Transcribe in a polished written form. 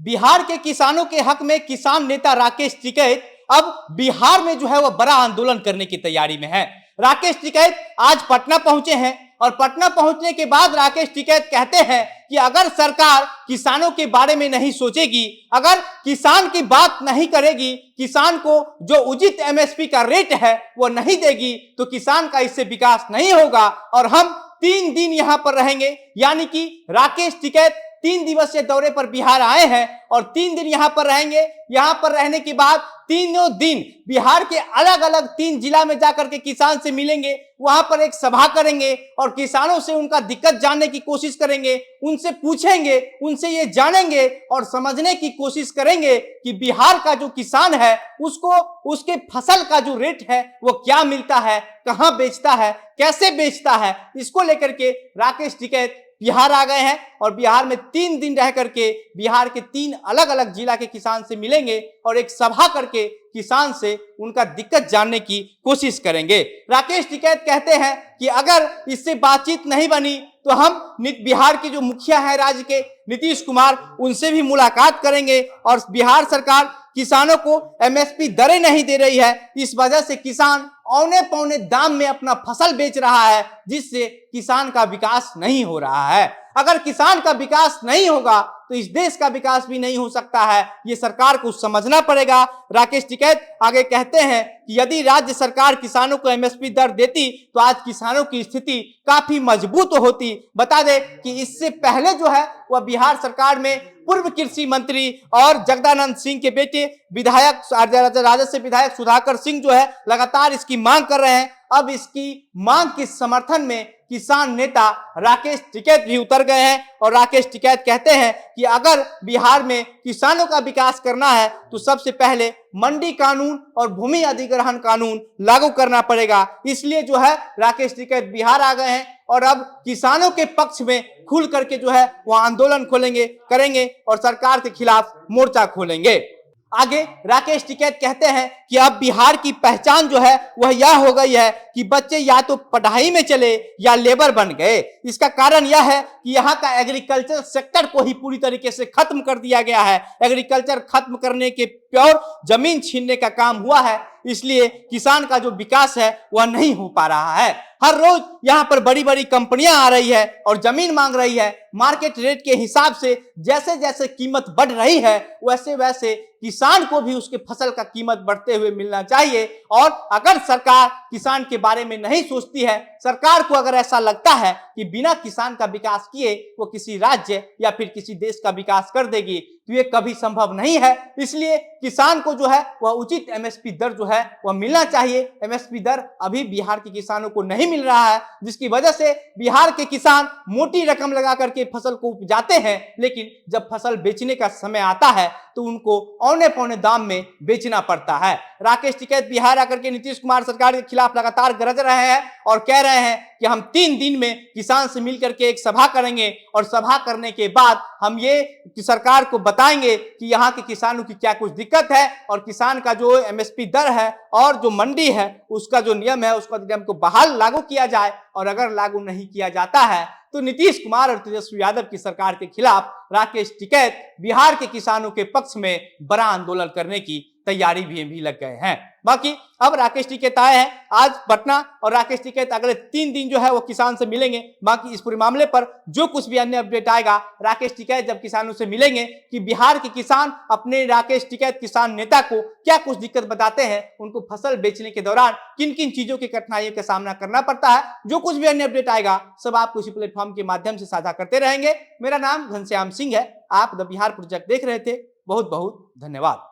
बिहार के किसानों के हक में किसान नेता राकेश टिकैत अब बिहार में जो है वह बड़ा आंदोलन करने की तैयारी में है। राकेश टिकैत आज पटना पहुंचे हैं और पटना पहुंचने के बाद राकेश टिकैत कहते हैं कि अगर सरकार किसानों के बारे में नहीं सोचेगी, अगर किसान की बात नहीं करेगी, किसान को जो उचित एमएसपी का रेट है वो नहीं देगी, तो किसान का इससे विकास नहीं होगा और हम 3 दिन यहां पर रहेंगे। यानी कि राकेश टिकैत 3 दिवसीय दौरे पर बिहार आए हैं और 3 दिन यहां पर रहेंगे। यहां पर रहने के बाद तीनों दिन बिहार के अलग अलग 3 जिला में जाकर के किसान से मिलेंगे, वहां पर एक सभा करेंगे और किसानों से उनका दिक्कत जानने की कोशिश करेंगे, उनसे पूछेंगे, उनसे ये जानेंगे और समझने की कोशिश करेंगे कि बिहार का जो किसान है उसको उसके फसल का जो रेट है वो क्या मिलता है, कहां बेचता है, कैसे बेचता है। इसको लेकर के राकेश टिकैत बिहार आ गए हैं और बिहार में 3 दिन रह करके बिहार के 3 अलग अलग जिला के किसान से मिलेंगे और एक सभा करके किसान से उनका दिक्कत जानने की कोशिश करेंगे। राकेश टिकैत कहते हैं कि अगर इससे बातचीत नहीं बनी तो हम बिहार के जो मुखिया है राज्य के नीतीश कुमार, उनसे भी मुलाकात करेंगे और बिहार सरकार किसानों को एमएसपी दरें नहीं दे रही है, इस वजह से किसान औने पौने दाम में अपना फसल बेच रहा है, जिससे किसान का विकास नहीं हो रहा है। अगर किसान का विकास नहीं होगा तो इस देश का विकास भी नहीं हो सकता है, ये सरकार को समझना पड़ेगा। राकेश टिकैत आगे कहते हैं कि यदि राज्य सरकार किसानों को एमएसपी दर देती तो आज किसानों की स्थिति काफी मजबूत होती। बता दें कि इससे पहले जो है वह बिहार सरकार में पूर्व कृषि मंत्री और जगदानंद सिंह के बेटे विधायक राजद से विधायक सुधाकर सिंह जो है लगातार इसकी मांग कर रहे हैं। अब इसकी मांग के समर्थन में किसान नेता राकेश टिकैत भी उतर गए हैं और राकेश टिकैत कहते हैं कि अगर बिहार में किसानों का विकास करना है तो सबसे पहले मंडी कानून और भूमि अधिग्रहण कानून लागू करना पड़ेगा। इसलिए जो है राकेश टिकैत बिहार आ गए हैं और अब किसानों के पक्ष में खुल करके जो है वो आंदोलन करेंगे और सरकार के खिलाफ मोर्चा खोलेंगे। आगे राकेश टिकैत कहते हैं कि अब बिहार की पहचान जो है वह यह हो गई है कि बच्चे या तो पढ़ाई में चले या लेबर बन गए। इसका कारण यह है कि यहाँ का एग्रीकल्चर सेक्टर को ही पूरी तरीके से खत्म कर दिया गया है। एग्रीकल्चर खत्म करने के प्योर जमीन छीनने का काम हुआ है, इसलिए किसान का जो विकास है वह नहीं हो पा रहा है। हर रोज यहाँ पर बड़ी बड़ी कंपनियां आ रही है और जमीन मांग रही है। मार्केट रेट के हिसाब से जैसे जैसे कीमत बढ़ रही है वैसे वैसे किसान को भी उसके फसल का कीमत बढ़ते हुए मिलना चाहिए। और अगर सरकार किसान के बारे में नहीं सोचती है, सरकार को अगर ऐसा लगता है कि बिना किसान का विकास किए वो किसी राज्य या फिर किसी देश का विकास कर देगी, तो ये कभी संभव नहीं है। इसलिए किसान को जो है वह उचित एमएसपी दर जो है वह मिलना चाहिए। एमएसपी दर अभी बिहार के किसानों को नहीं मिल रहा है, जिसकी वजह से बिहार के किसान मोटी रकम लगा करके फसल को उपजाते हैं, लेकिन जब फसल बेचने का समय आता है तो उनको औने पौने दाम में बेचना पड़ता है। राकेश टिकैत बिहार आकर के नीतीश कुमार सरकार के खिलाफ लगातार गरज रहे हैं और कह रहे हैं कि हम 3 दिन में किसान से मिलकर के एक सभा करेंगे और सभा करने के बाद हम ये सरकार को बताएंगे कि यहाँ के किसानों की क्या कुछ दिक्कत है और किसान का जो एमएसपी दर है और जो मंडी है उसका जो नियम है उसका नियम को बहाल लागू किया जाए। और अगर लागू नहीं किया जाता है तो नीतीश कुमार और तेजस्वी यादव की सरकार के खिलाफ राकेश टिकैत बिहार के किसानों के पक्ष में बड़ा आंदोलन करने की तैयारी भी लग गए हैं। बाकी अब राकेश टिकैत आए हैं आज पटना और राकेश टिकैत अगले 3 दिन जो है वो किसान से मिलेंगे। बाकी इस पूरे मामले पर जो कुछ भी अन्य अपडेट आएगा, राकेश टिकैत जब किसानों से मिलेंगे कि बिहार के किसान अपने राकेश टिकैत किसान नेता को क्या कुछ दिक्कत बताते हैं, उनको फसल बेचने के दौरान किन किन चीजों की कठिनाइयों का सामना करना पड़ता है, जो कुछ भी अन्य अपडेट आएगा सब आपको इसी प्लेटफॉर्म के माध्यम से साझा करते रहेंगे। मेरा नाम घनश्याम सिंह है, आप द बिहार प्रोजेक्ट देख रहे थे। बहुत बहुत धन्यवाद।